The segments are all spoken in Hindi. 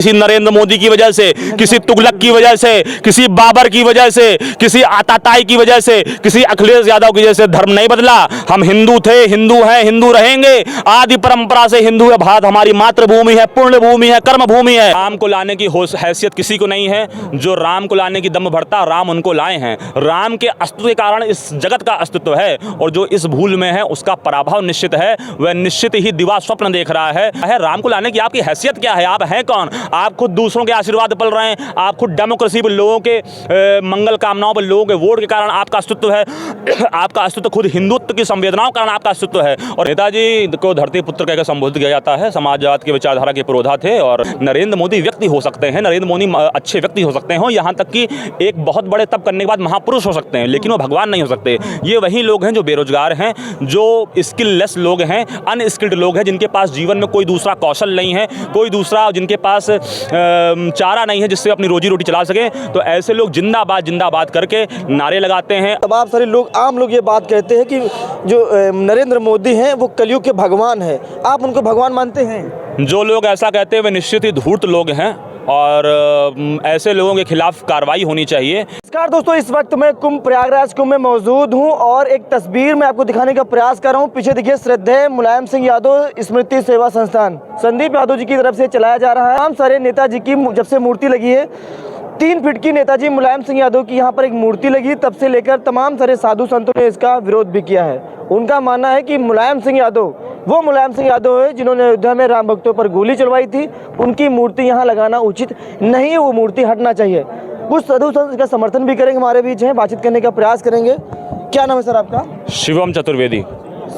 किसी नरेंद्र मोदी की वजह से, किसी तुगलक की वजह से, किसी बाबर की वजह से, किसी आताताई की वजह से, किसी अखिलेश यादव की वजह से धर्म नहीं बदला। हम हिंदू थे, हिंदू हैं, हिंदू रहेंगे। आदि परंपरा से हिंदू है। भारत हमारी मातृभूमि है, पुण्य भूमि है, कर्म भूमि है। राम को लाने की हैसियत किसी को नहीं है। जो राम को लाने की दम भरता, राम उनको लाए हैं। राम के अस्तित्व के कारण इस जगत का अस्तित्व है, और जो इस भूल में है उसका पराभव निश्चित है। वह निश्चित ही दिवा स्वप्न देख रहा है। राम को लाने की आपकी हैसियत क्या है? आप हैं कौन? आप खुद दूसरों के आशीर्वाद पल रहे हैं। आप खुद डेमोक्रेसी पर, लोगों के मंगल कामनाओं पर, लोगों के वोट के कारण आपका अस्तित्व है। आपका अस्तित्व खुद हिंदुत्व की संवेदनाओं के कारण आपका अस्तित्व है। और नेताजी को धरती पुत्र कहकर संबोधित किया जाता है। समाजवाद की विचारधारा के पुरोधा थे। और नरेंद्र मोदी व्यक्ति हो सकते हैं, नरेंद्र मोदी अच्छे व्यक्ति हो सकते हैं, यहाँ तक कि एक बहुत बड़े तप करने के बाद महापुरुष हो सकते हैं, लेकिन वो भगवान नहीं हो सकते। ये वही लोग हैं जो बेरोजगार हैं, जो स्किललेस लोग हैं, अनस्किल्ड लोग हैं, जिनके पास जीवन में कोई दूसरा कौशल नहीं है, कोई दूसरा जिनके पास चारा नहीं है जिससे अपनी रोजी रोटी चला सके। तो ऐसे लोग जिंदाबाद जिंदाबाद करके नारे लगाते हैं। तमाम सारे लोग, आम लोग ये बात कहते हैं कि जो नरेंद्र मोदी हैं वो कलयुग के भगवान हैं। आप उनको भगवान मानते हैं? जो लोग ऐसा कहते हैं वे निश्चित ही धूर्त लोग हैं, और ऐसे लोगों के खिलाफ कार्रवाई होनी चाहिए। नमस्कार दोस्तों, इस वक्त मैं कुंभ प्रयागराज कुंभ में मौजूद हूं और एक तस्वीर मैं आपको दिखाने का प्रयास कर रहा हूं। पीछे देखिए, श्रद्धेय मुलायम सिंह यादव स्मृति सेवा संस्थान संदीप यादव जी की तरफ से चलाया जा रहा है। तमाम सारे नेताजी की जब से मूर्ति लगी है, 3 फीट की नेताजी मुलायम सिंह यादव की यहाँ पर एक मूर्ति लगी, तब से लेकर तमाम सारे साधु संतों ने इसका विरोध भी किया है। उनका मानना है कि मुलायम सिंह यादव वो मुलायम सिंह यादव है जिन्होंने अयोध्या में राम भक्तों पर गोली चलवाई थी। उनकी मूर्ति यहाँ लगाना उचित नहीं है, वो मूर्ति हटना चाहिए। कुछ साधु संत इसका समर्थन भी करेंगे, हमारे बीच हैं, बातचीत करने का प्रयास करेंगे। क्या नाम है सर आपका? शिवम चतुर्वेदी।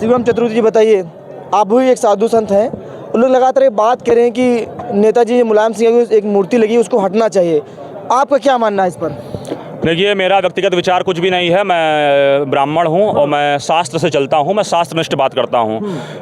शिवम चतुर्वेदी जी, बताइए, आप भी एक साधु संत हैं, उन लोग लगातार ये बात कह रहे हैं कि नेताजी मुलायम सिंह यादव एक मूर्ति लगी उसको हटना चाहिए। आपका क्या मानना है इस पर? देखिए, मेरा व्यक्तिगत विचार कुछ भी नहीं है। मैं ब्राह्मण हूं और मैं शास्त्र से चलता हूं, मैं शास्त्रनिष्ठ बात करता हूं,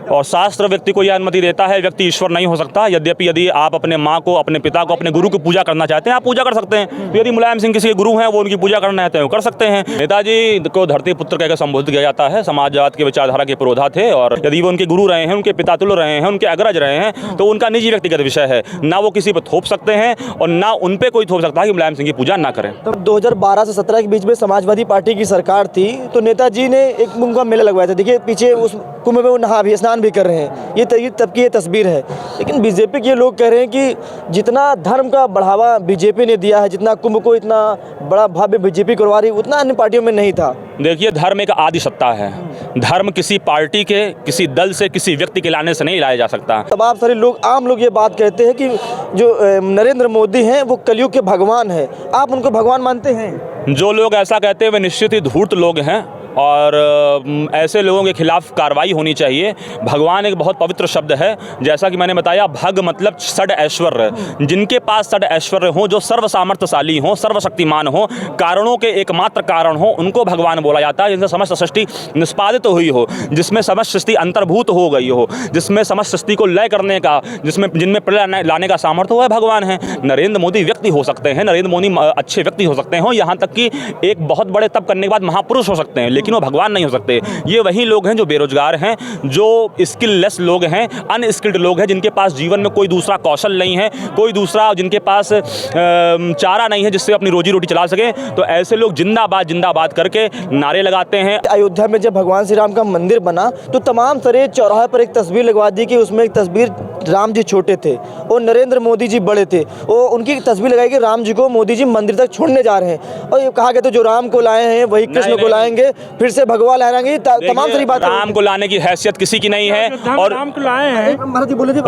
और शास्त्र व्यक्ति को यह अनुमति देता है। व्यक्ति ईश्वर नहीं हो सकता। यद्यपि यदि आप अपने माँ को, अपने पिता को, अपने गुरु की पूजा करना चाहते हैं, आप पूजा कर सकते हैं। तो यदि मुलायम सिंह किसी के गुरु हैं, वो उनकी पूजा करना चाहते हैं, वो कर सकते हैं। नेताजी को धरती पुत्र कहकर संबोधित किया जाता है। समाजवाद की विचारधारा के पुरोधा थे, और यदि वो उनके गुरु रहे हैं, उनके पिता तुल्य रहे हैं, उनके अग्रज रहे हैं, तो उनका निजी व्यक्तिगत विषय है। ना वो किसी पर थोप सकते हैं और ना उन पर कोई थोप सकता है कि मुलायम सिंह की पूजा ना करें। तो 2012 से 17 के बीच में समाजवादी पार्टी की सरकार थी, तो नेताजी ने एक कुंभ का मेला लगवाया था। देखिए पीछे उस कुंभ में वो नहा भी, स्नान भी कर रहे हैं। ये तब की ये तस्वीर है। लेकिन बीजेपी के लोग कह रहे हैं कि जितना धर्म का बढ़ावा बीजेपी ने दिया है, जितना कुंभ को इतना बड़ा भव्य बीजेपी करवा रही, उतना अन्य पार्टियों में नहीं था। देखिए, धर्म एक आदि सत्ता है। धर्म किसी पार्टी के, किसी दल से, किसी व्यक्ति के लाने से नहीं लाया जा सकता। तमाम सारे लोग, आम लोग ये बात कहते हैं कि जो नरेंद्र मोदी हैं वो कलयुग के भगवान हैं। आप उनको भगवान मानते हैं? जो लोग ऐसा कहते हैं वे निश्चित ही धूर्त लोग हैं, और ऐसे लोगों के खिलाफ कार्रवाई होनी चाहिए। भगवान एक बहुत पवित्र शब्द है। जैसा कि मैंने बताया, भग मतलब षड ऐश्वर्य। जिनके पास षड ऐश्वर्य हो, जो सर्व सामर्थ्यशाली हो, सर्वशक्तिमान हो, कारणों के एकमात्र कारण हो, उनको भगवान बोला जाता है। जिनसे समस्त सृष्टि निष्पादित हुई हो, जिसमें समस्त सृष्टि अंतर्भूत हो गई हो, जिसमें समस्त सृष्टि को लय करने का, जिनमें प्रलय लाने का सामर्थ्य हो, वह भगवान है। नरेंद्र मोदी व्यक्ति हो सकते हैं, नरेंद्र मोदी अच्छे व्यक्ति हो सकते हैं, यहाँ तक कि एक बहुत बड़े तप करने के बाद महापुरुष हो सकते हैं, लेकिन वो भगवान नहीं हो सकते। ये वही लोग हैं जो बेरोजगार हैं, जो स्किललेस लोग हैं, अनस्किल्ड लोग हैं, जिनके पास जीवन में कोई दूसरा कौशल नहीं है, कोई दूसरा जिनके पास चारा नहीं है जिससे अपनी रोजी रोटी चला सके। तो ऐसे लोग जिंदाबाद जिंदाबाद करके नारे लगाते हैं। अयोध्या में जब भगवान श्री राम का मंदिर बना, तो तमाम सारे चौराहे पर एक तस्वीर लगवा दी कि उसमें एक तस्वीर राम जी छोटे थे और नरेंद्र मोदी जी बड़े थे। वो उनकी तस्वीर लगाई कि राम जी को मोदी जी मंदिर तक छोड़ने जा रहे हैं, और ये कहा गया तो जो राम को लाए हैं वही कृष्ण को लाएंगे, फिर से भगवा लहराएंगे। तमाम सारी बात, राम को लाने की हैसियत किसी की नहीं है, और राम को लाए हैं,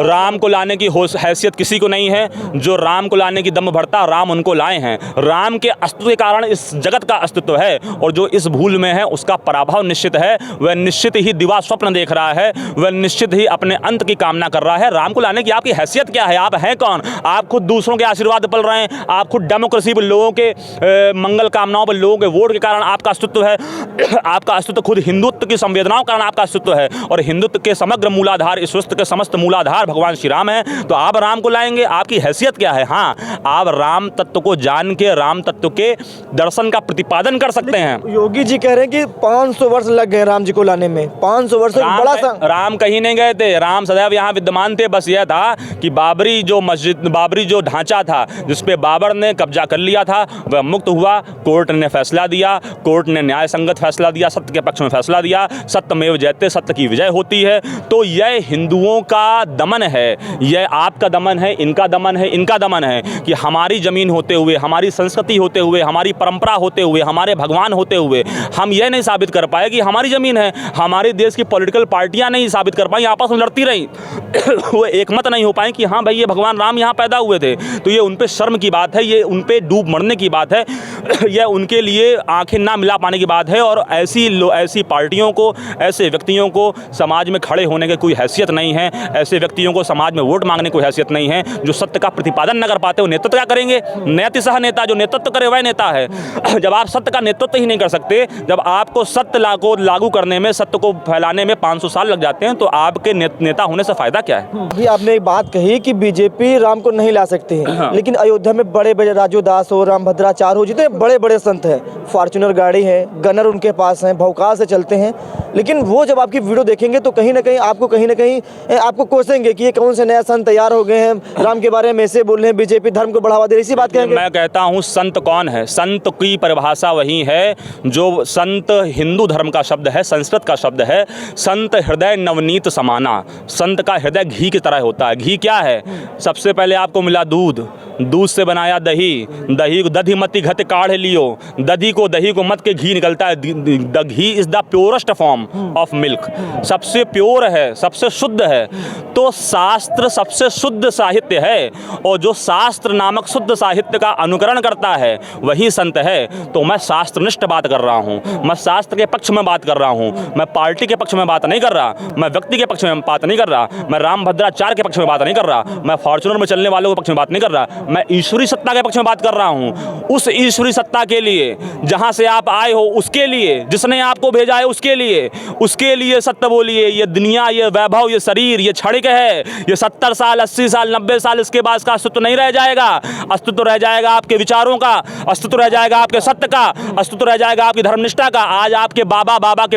राम को लाने की हैसियत किसी को नहीं है। जो राम को लाने की दम भरता, राम उनको लाए हैं। राम के अस्तित्व के कारण इस जगत का अस्तित्व है, और जो इस भूल में है उसका पराभव निश्चित है। वह निश्चित ही दिवा स्वप्न देख रहा है, वह निश्चित ही अपने अंत की कामना कर रहा है। राम को लाने की आपकी हैसियत क्या है? आप हैं कौन? आप खुद दूसरों के आशीर्वाद पल रहे हैं। आप खुद डेमोक्रेसी पर, लोगों के मंगल कामनाओं पर, लोगों के वोट के कारण आपका अस्तित्व है। आपका अस्तित्व खुद हिंदुत्व की संवेदनाओं के कारण आपका अस्तित्व है, और हिंदुत्व के समग्र मूलाधार, इस विश्व के समस्त मूलाधार भगवान श्री राम है। तो आप राम को लाएंगे, आपकी हैसियत क्या है? हाँ, आप राम तत्व को जान के राम तत्व के दर्शन का प्रतिपादन कर सकते हैं। योगी जी कह रहे हैं कि 500 वर्ष लग गए राम जी को लाने में। 500 वर्ष बड़ा सा। राम कहीं नहीं गए थे। राम सदैव यहाँ विद्यमान थे, बस यह था कि बाबरी जो ढांचा था जिस पे बाबर ने कब्जा कर लिया था वह मुक्त हुआ। कोर्ट ने फैसला दिया, कोर्ट ने न्याय संगत फैसला दिया, सत्य के पक्ष में फैसला दिया। सत्यमेव जयते, सत्य की विजय होती है। तो यह हिंदुओं का दमन है, यह आपका दमन है, इनका दमन है, इनका दमन है कि हमारी ज़मीन होते हुए, हमारी संस्कृति होते हुए, हमारी परंपरा होते हुए, हमारे भगवान होते हुए हम यह नहीं साबित कर पाए कि हमारी ज़मीन है। हमारे देश की पॉलिटिकल पार्टियां नहीं साबित कर पाई, आपस में लड़ती रहीं वो एकमत नहीं हो पाए कि हाँ भाई ये भगवान राम यहाँ पैदा हुए थे। तो ये उन पे शर्म की बात है, ये उन पे डूब मरने की बात है, यह उनके लिए आंखें ना मिला पाने की बात है। और ऐसी पार्टियों को, ऐसे व्यक्तियों को समाज में खड़े होने की कोई हैसियत नहीं है। ऐसे व्यक्तियों को समाज में वोट मांगने की कोई हैसियत नहीं है। जो सत्य का प्रतिपादन न कर पाते वो नेतृत्व क्या करेंगे? नैति सह नेता, जो नेतृत्व करे वह नेता है। जब आप सत्य का नेतृत्व ही नहीं कर सकते, जब आपको सत्य को लागू करने में, सत्य को फैलाने में 500 साल लग जाते हैं, तो आपके नेता होने से फायदा क्या है? अभी आपने एक बात कही कि बीजेपी राम को नहीं ला सकती है, हाँ। लेकिन अयोध्या में बड़े बड़े राजू दास हो, राम भद्राचार्य हो, जितने बड़े बड़े संत हैं, फॉर्च्यूनर गाड़ी है, गनर उनके पास हैं, भौकाल से चलते हैं, लेकिन वो जब आपकी वीडियो देखेंगे तो कहीं ना कहीं आपको कोसेंगे कि ये कौन से नया संत तैयार हो गए हैं, राम के बारे में ऐसे बोल रहे हैं, बीजेपी धर्म को बढ़ावा दे रही, इसी बात कहेंगे। मैं कहता हूँ संत कौन है? संत की परिभाषा वही है जो संत हिंदू धर्म का शब्द है, संस्कृत का शब्द है। संत हृदय नवनीत समाना, संत का हृदय घी की तरह होता है। घी क्या है? सबसे पहले आपको मिला दूध, दूध से बनाया दही, दही को दधी मति घट काढ़ लियो, दही को मत के घी निकलता है। The ghee is the purest form of milk, सबसे प्योर है, सबसे शुद्ध है। तो शास्त्र सबसे शुद्ध साहित्य है, और जो शास्त्र नामक शुद्ध साहित्य का अनुकरण करता है वही संत है। तो मैं शास्त्रनिष्ठ बात कर रहा हूँ, मैं शास्त्र के पक्ष में बात कर रहा हूँ, मैं पार्टी के पक्ष में बात नहीं कर रहा, मैं व्यक्ति के पक्ष में बात नहीं कर रहा, मैं राम भद्राचार्य के पक्ष में बात नहीं कर रहा, मैं फॉर्च्यूनर में चलने वालों के पक्ष में बात नहीं कर रहा, मैं ईश्वरी सत्ता के पक्ष में बात कर रहा हूँ। उस ईश्वरी सत्ता के लिए, जहाँ से आप आए हो उसके लिए, जिसने आपको भेजा है उसके लिए सत्य बोलिए। ये दुनिया, ये वैभव, ये शरीर, ये क्षणिक है। ये 70 साल, 80 साल, 90 साल, इसके बाद इसका अस्तित्व नहीं रह जाएगा। अस्तित्व रह जाएगा आपके विचारों का, अस्तित्व रह जाएगा आपके सत्य का, अस्तित्व रह जाएगा आपकी धर्मनिष्ठा का। आज आपके बाबा के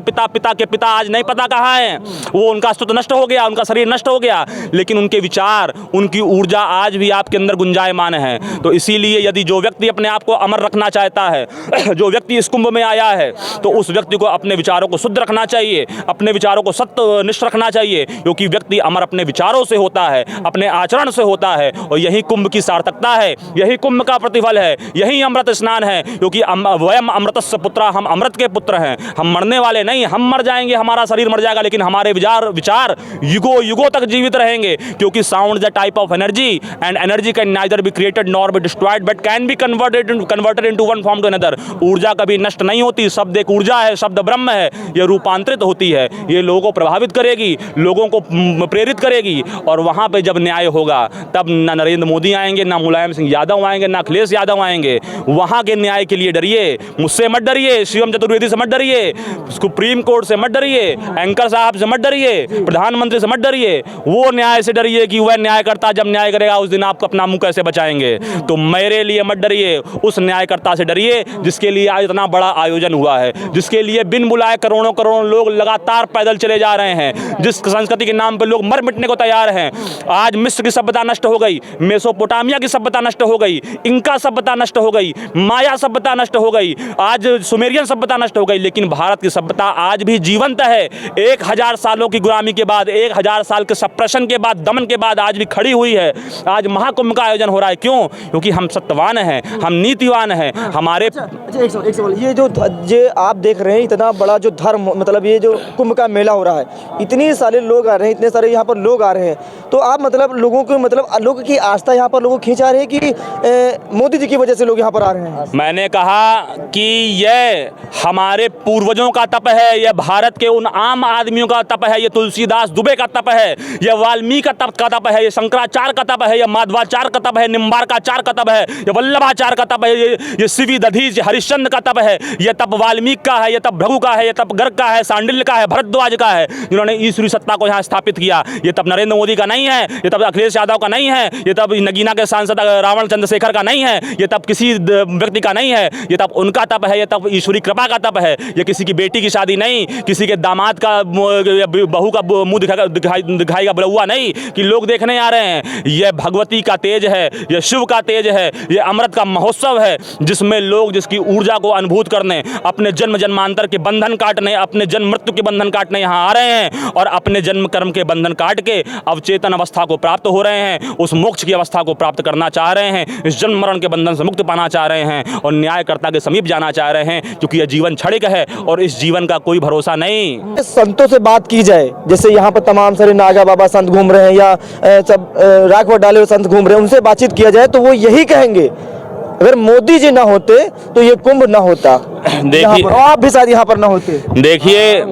पिता आज नहीं पता कहाँ हैं, वो उनका अस्तित्व नष्ट हो गया, उनका शरीर नष्ट हो गया, लेकिन उनके विचार, उनकी ऊर्जा आज भी आपके अंदर गुंजायमान है। तो इसीलिए यदि जो व्यक्ति अपने आप को अमर रखना चाहता है, जो व्यक्ति इस कुंभ में आया है, तो उस व्यक्ति को अपने विचारों को शुद्ध रखना चाहिए, अपने विचारों को सत्यनिष्ठ रखना चाहिए, क्योंकि व्यक्ति अमर अपने विचारों से होता है, अपने आचरण से होता है। और यही कुंभ की सार्थकता है, यही कुंभ का प्रतिफल है, यही अमृत स्नान है। क्योंकि वयम अमृतस्य पुत्रा, हम अमृत के पुत्र हैं। हम मरने वाले नहीं, हम मर जाएंगे, हमारा शरीर मर जाएगा, लेकिन हमारे विचार युगों तक जीवित रहेंगे। क्योंकि sound is a type of energy, and energy can neither be created nor be destroyed but can be converted into one form to another. ऊर्जा कभी नष्ट नहीं होती, शब्द एक ऊर्जा है, शब्द ब्रह्म है, ये रूपांतरित होती है, ये लोगों को प्रभावित करेगी, लोगों को प्रेरित करेगी। और वहाँ पे जब न्याय होगा तब ना नरेंद्र मोदी आएंगे, ना मुलायम सिंह यादव आएंगे, ना अखिलेश यादव आएंगे। वहाँ के न्याय के लिए डरिए, मुझसे मत डरिए, शिवम चतुर्वेदी से मत डरिए, सुप्रीम कोर्ट से मत डरिए, एंकर साहब से मत डरिए, प्रधानमंत्री से मत डरिए। वो न्याय से डरिए कि वह न्यायकर्ता जब न्याय करेगा उस दिन आपको अपना मुंह कैसे बचाएंगे। तो मेरे लिए मत डरिए, उस न्यायकर्ता से डरिए जिसके लिए आज इतना बड़ा आयोजन हुआ है, जिसके लिए बिन बुलाए करोड़ों लोग लगातार पैदल चले जा रहे हैं, जिस संस्कृति के नाम पर लोग मर मिटने को तैयार हैं। आज मिस्र की सभ्यता नष्ट हो गई, मेसोपोटामिया की सभ्यता नष्ट हो गई, इंका सभ्यता नष्ट हो गई, माया सभ्यता नष्ट हो गई, आज सुमेरियन सभ्यता नष्ट हो गई, लेकिन भारत की सभ्यता आज भी जीवंत है। 1000 सालों की गुलामी के बाद, 1000 साल के सप्रेशन के बाद, दमन के बाद आज भी खड़ी हुई है। आज महाकुंभ का आयोजन हो रहा है, क्यों? क्योंकि हम सत्यवान हैं, हम नीतिवान हैं। हमारे एक सवाल, ये जो आप देख रहे हैं इतना बड़ा जो धर्म, मतलब ये जो कुंभ का मेला हो रहा है, इतने सारे लोग आ रहे हैं, इतने सारे यहाँ पर लोग आ रहे हैं, तो आप मतलब लोगों को, मतलब लोगों की आस्था यहाँ पर लोगों खींच आ रही है कि मोदी जी की वजह से लोग यहाँ पर आ रहे हैं? मैंने कहा कि यह हमारे पूर्वजों का तप है, यह भारत के उन आम आदमियों का तप है, यह तुलसीदास दुबे का तप है, यह वाल्मीकि का तप है, यह शंकराचार्य का तप है, यह माधवाचार्य का तप है, निम्बार्काचार्य का तप है, ये वल्लभाचार्य का तप है, ये शिवी दधीच हरिश्चंद्र का तप है, ये तप वाल्मीकि का है, ये तप भृगु का है, ये तप गर्ग का है, सांडिल्य का है, भरद्वाज का है, जिन्होंने ईश्वरी सत्ता को यहाँ स्थापित किया। ये तप नरेंद्र मोदी का नहीं है, ये तप अखिलेश यादव का नहीं है, ये तप नगीना के सांसद रावण चंद्रशेखर का नहीं है, ये तप किसी व्यक्ति का नहीं है, ये तप उनका तप है, ये तप ईश्वरी कृपा का तप है। ये किसी की बेटी की शादी नहीं, किसी के दामाद का बहू का मुंह दिखाई का बुलवा नहीं कि लोग देखने आ रहे हैं। यह भगवती का तेज है, यह शिव का तेज है, यह अमृत का महोत्सव है, जिसमें लोग जिसकी ऊर्जा को अनुभूत करने, अपने जन्म जन्मांतर के बंधन काटने, अपने जन्म मृत्यु के बंधन काटने यहाँ आ रहे हैं और अपने जन्म कर्म के बंधन काट के अवचेतन अवस्था को प्राप्त हो रहे हैं, उस मोक्ष की अवस्था को प्राप्त करना चाह रहे हैं, इस जन्म मरण के बंधन से मुक्ति पाना चाह रहे हैं और न्यायकर्ता के समीप जाना चाह रहे हैं, क्योंकि यह जीवन क्षणिक है और इस जीवन का कोई भरोसा नहीं। संतों से बात की जाए, जैसे यहाँ पर तमाम सारे नागा बाबा संत घूम रहे हैं या सब राख डाले हुए संत घूम रहे हैं, उनसे बातचीत किया जाए तो वो यही कहेंगे अगर मोदी जी ना होते तो ये कुंभ ना होता, देखिए आप भी शायद यहाँ पर ना होते। देखिए,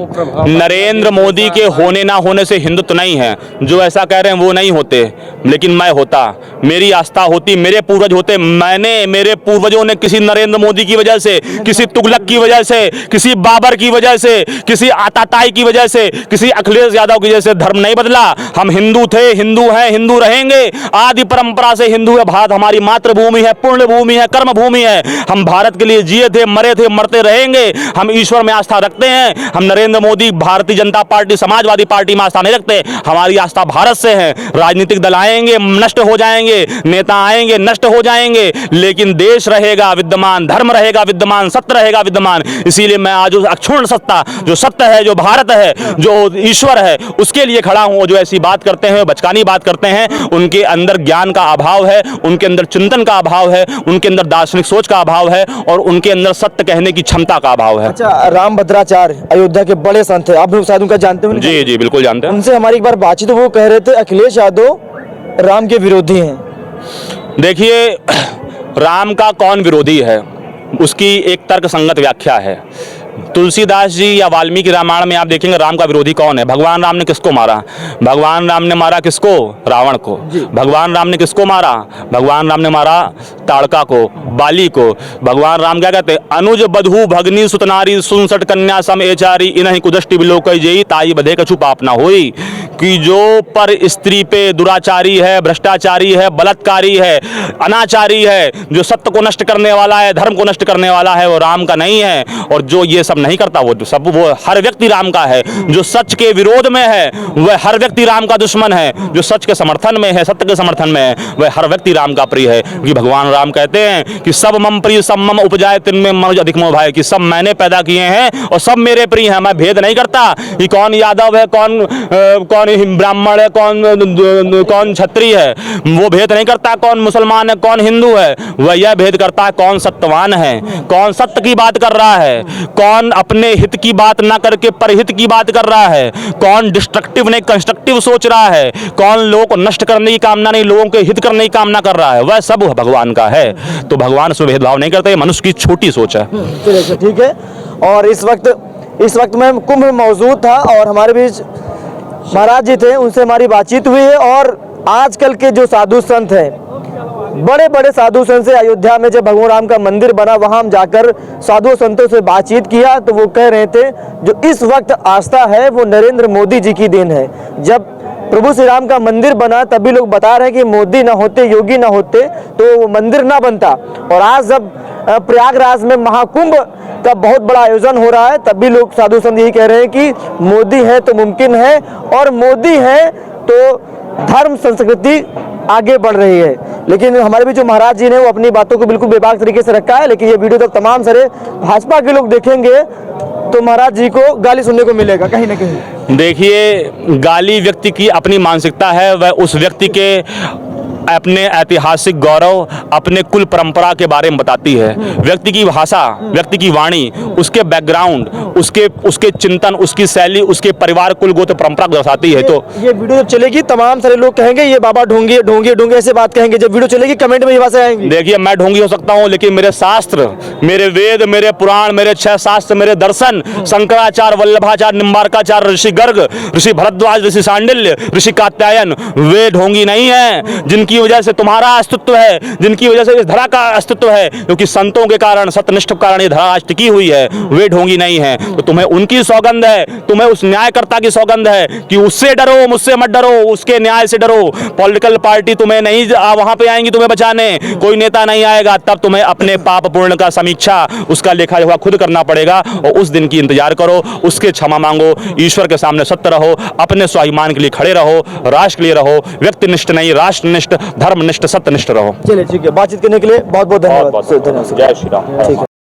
नरेंद्र मोदी के होने ना होने से हिंदुत्व नहीं है, जो ऐसा कह रहे हैं वो नहीं होते, लेकिन मैं होता, मेरी आस्था होती, मेरे पूर्वज होते। मेरे पूर्वजों ने किसी नरेंद्र मोदी की वजह से, किसी तुगलक की वजह से, किसी बाबर की वजह से, किसी आताताई की वजह से, किसी अखिलेश यादव की वजह से धर्म नहीं बदला। हम हिंदू थे, हिंदू हैं, हिंदू रहेंगे, आदि परंपरा से हिंदू है। भारत हमारी मातृभूमि है, पुण्य भूमि है, कर्म भूमि है। हम भारत के लिए जिए थे, मरे थे, मरते रहेंगे। हम ईश्वर में आस्था रखते हैं। हम नरेंद्र मोदी, भारतीय जनता पार्टी, समाजवादी पार्टी में आस्था नहीं रखते। हमारी आस्था भारत से है। राजनीतिक दल आएंगे, नष्ट हो जाएंगे, नेता आएंगे, नष्ट हो जाएंगे, लेकिन देश रहेगा विद्यमान, धर्म रहेगा विद्यमान, सत्य रहेगा विद्यमान। इसीलिए मैं आज उस अक्षुण्ण सत्ता, जो सत्य है, जो भारत है, जो ईश्वर है, उसके लिए खड़ा हूं। जो ऐसी बात करते हैं, बचकानी बात करते हैं, उनके अंदर ज्ञान का अभाव है, उनके अंदर चिंतन का अभाव है, उनके अंदर दार्शनिक सोच का अभाव है और उनके अंदर सत्य कहने की क्षमता का अभाव है। अच्छा, राम भद्राचार्य अयोध्या के बड़े संत हैं, आप लोग शायद उनका जानते हो? जी जी बिल्कुल जानते हैं। उनसे हमारी एक बार बातचीत, वो कह रहे थे अखिलेश यादव राम के विरोधी हैं। देखिए, राम का कौन विरोधी है, उसकी एक तर्क संगत व्याख्या है। तुलसीदास जी या वाल्मीकि रामायण में आप देखेंगे राम का विरोधी कौन है। भगवान राम ने किसको मारा? भगवान राम ने मारा किसको? रावण को। भगवान राम ने किसको मारा? भगवान राम ने मारा ताड़का को, बाली को। भगवान राम क्या कहते हैं? अनुज बधू भगनी सुतनारी सुनसठ कन्या सम एचारी इन्हीं कुदष्टि बिलोकई जेई ताई बधे कछु पाप ना होई। कि जो पर स्त्री पे दुराचारी है, भ्रष्टाचारी है, बलात्कारी है, अनाचारी है, जो सत्य को नष्ट करने वाला है, धर्म को नष्ट करने वाला है, वो राम का नहीं है। और जो ये सब नहीं करता वो हर व्यक्ति राम का है। जो सच के विरोध में है वह हर व्यक्ति राम का दुश्मन है। जो सच के समर्थन में है, सत्य के समर्थन में है, वह हर व्यक्ति राम का प्रिय है। क्योंकि भगवान राम कहते हैं कि सब मम प्रिय सब मम उपजाए तिनमें मनुज अधिक मोह भाई, कि सब मैंने पैदा किए हैं और सब मेरे प्रिय हैं। मैं भेद नहीं करता कि कौन यादव है, कौन ब्राह्मण है, कौन क्षत्रिय है, वो भेद नहीं करता। कौन मुसलमान है, कौन हिंदू है, वह यह भेद करता है कौन सत्यवान है, कौन सत्य की बात कर रहा है, कौन अपने हित की बात ना करके परहित की बात कर रहा है, कौन डिस्ट्रक्टिव नहीं कंस्ट्रक्टिव सोच रहा है, कौन लोगों को नष्ट करने की कामना नहीं, लोगों के हित करने की कामना कर रहा है, वह सब भगवान का है। तो भगवान उसमें भेदभाव नहीं करते, मनुष्य की छोटी सोच है। चलिए ठीक है। और इस वक्त मैं कुंभ में मौजूद था और हमारे बीच महाराज जी थे, उनसे हमारी बातचीत हुई है। और आजकल के जो साधु संत हैं, बड़े बड़े साधु संत से अयोध्या में जब भगवान राम का मंदिर बना, वहां हम जाकर साधु संतों से बातचीत किया तो वो कह रहे थे जो इस वक्त आस्था है वो नरेंद्र मोदी जी की देन है। जब प्रभु श्री राम का मंदिर बना तब भी लोग बता रहे हैं कि मोदी ना होते, योगी ना होते तो वो मंदिर ना बनता। और आज जब प्रयागराज में महाकुंभ का बहुत बड़ा आयोजन हो रहा है तब भी लोग साधु संत यही कह रहे हैं कि मोदी है तो मुमकिन है, और मोदी है तो धर्म संस्कृति आगे बढ़ रही है। लेकिन हमारे भी जो महाराज जी ने वो अपनी बातों को बिल्कुल बेबाक तरीके से रखा है। लेकिन ये वीडियो तक तमाम सारे भाजपा के लोग देखेंगे तो महाराज जी को गाली सुनने को मिलेगा कहीं ना कहीं। देखिए, गाली व्यक्ति की अपनी मानसिकता है, वह उस व्यक्ति के अपने ऐतिहासिक गौरव, अपने कुल परंपरा के बारे में बताती है। व्यक्ति की भाषा, व्यक्ति की वाणी, उसके बैकग्राउंड, उसके चिंतन, उसकी शैली, उसके परिवार, कुल गोत्र परंपरा को दर्शाती है। तो ये वीडियो जब चलेगी तमाम सारे लोग कहेंगे ये बाबा ढोंगी ढोंगी ढोंगी ऐसे बात कहेंगे। जब वीडियो चलेगी कमेंट में ये बातें आएंगी। देखिए, मैं ढोंगी हो सकता हूँ लेकिन मेरे शास्त्र, मेरे वेद, मेरे पुराण, मेरे 6 शास्त्र, मेरे दर्शन, शंकराचार्य, वल्लभाचार्य, निम्बार्काचार्य, ऋषि गर्ग, ऋषि भरद्वाज, ऋषि सांडिल्य, ऋषि कात्यायन, वे ढोंगी नहीं है। जिनकी जिनकी वजह से तुम्हारा अस्तित्व है, जिनकी वजह से इस धरा का अस्तित्व है, क्योंकि संतों के कारण, सत्यनिष्ठ के कारण ये धरा आज टिकी हुई है, वे ढोंगी नहीं है। तो तुम्हें उनकी सौगंध है, तुम्हें उस न्यायकर्ता की सौगंध है कि उससे डरो, मुझसे मत डरो, उसके न्याय से डरो। पॉलिटिकल पार्टी तुम्हें नहीं वहां पे आएंगी तुम्हें बचाने, कोई नेता नहीं आएगा, तब तुम्हें अपने पाप पूर्ण का समीक्षा, उसका लेखा जोखा खुद करना पड़ेगा। और उस दिन की इंतजार करो, उसके क्षमा मांगो, ईश्वर के सामने सत्य रहो, अपने स्वाभिमान के लिए खड़े रहो, राष्ट्र के लिए रहो, व्यक्तिनिष्ठ नहीं, राष्ट्रनिष्ठ, धर्मनिष्ठ, सत्यनिष्ठ रहो। चलिए ठीक है, बातचीत करने के लिए बहुत बहुत धन्यवाद। जय श्री राम। ठीक है।